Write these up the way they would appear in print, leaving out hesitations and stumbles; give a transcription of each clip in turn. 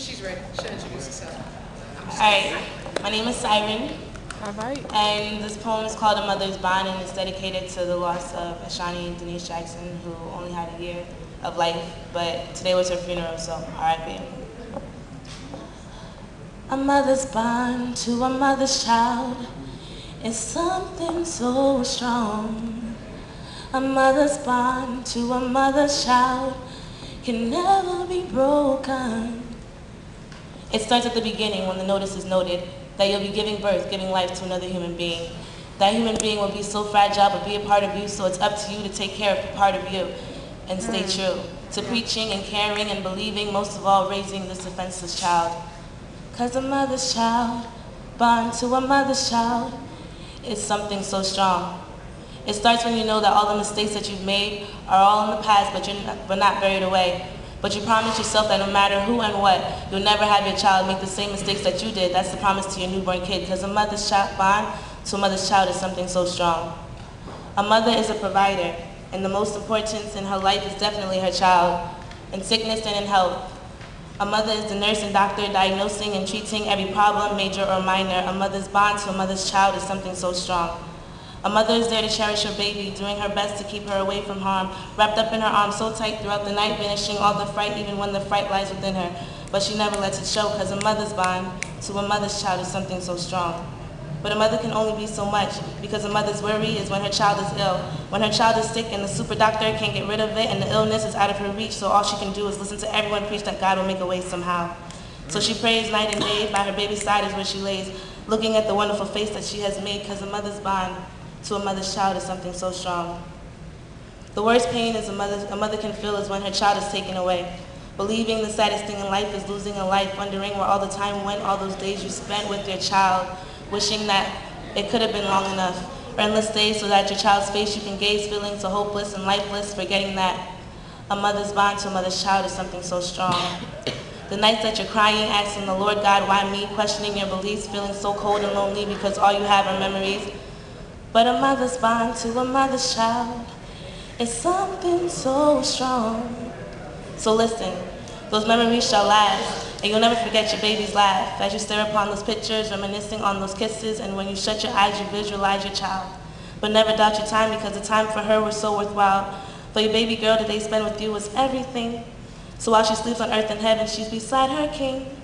She's ready. She'll introduce herself. Alright, my name is Siren. Alright. And this poem is called A Mother's Bond, and it's dedicated to the loss of Ashani Denise Jackson, who only had a year of life, but today was her funeral, so R.I.P. A mother's bond to a mother's child is something so strong. A mother's bond to a mother's child can never be broken. It starts at the beginning when the notice is noted that you'll be giving birth, giving life to another human being. That human being will be so fragile but be a part of you, so it's up to you to take care of a part of you and stay true to preaching and caring and believing, most of all raising this defenseless child. Cause a mother's child, bond to a mother's child, is something so strong. It starts when you know that all the mistakes that you've made are all in the past, but not buried away. But you promise yourself that no matter who and what, you'll never have your child make the same mistakes that you did. That's the promise to your newborn kid, because a mother's child bond to a mother's child is something so strong. A mother is a provider, and the most importance in her life is definitely her child, in sickness and in health. A mother is the nurse and doctor diagnosing and treating every problem, major or minor. A mother's bond to a mother's child is something so strong. A mother is there to cherish her baby, doing her best to keep her away from harm, wrapped up in her arms so tight throughout the night, banishing all the fright even when the fright lies within her. But she never lets it show, because a mother's bond to a mother's child is something so strong. But a mother can only be so much, because a mother's worry is when her child is ill. When her child is sick and the super doctor can't get rid of it and the illness is out of her reach, so all she can do is listen to everyone preach that God will make a way somehow. So she prays night and day, by her baby's side is where she lays, looking at the wonderful face that she has made, because a mother's bond to a mother's child is something so strong. The worst pain is a mother can feel is when her child is taken away. Believing the saddest thing in life is losing a life, wondering where all the time went, all those days you spent with your child, wishing that it could have been long enough. Endless days so that your child's face you can gaze, feeling so hopeless and lifeless, forgetting that a mother's bond to a mother's child is something so strong. The nights that you're crying, asking the Lord God, why me, questioning your beliefs, feeling so cold and lonely because all you have are memories. But a mother's bond to a mother's child is something so strong. So listen, those memories shall last, and you'll never forget your baby's laugh as you stare upon those pictures, reminiscing on those kisses, and when you shut your eyes, you visualize your child. But never doubt your time, because the time for her was so worthwhile. For your baby girl that they spent with you was everything. So while she sleeps on earth and heaven, she's beside her king.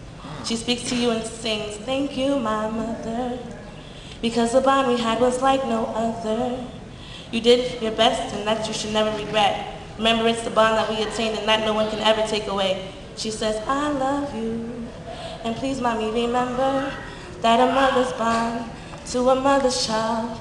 She speaks to you and sings, thank you, my mother, because the bond we had was like no other. You did your best, and that you should never regret. Remember, it's the bond that we attained and that no one can ever take away. She says, I love you, and please, mommy, remember that a mother's bond to a mother's child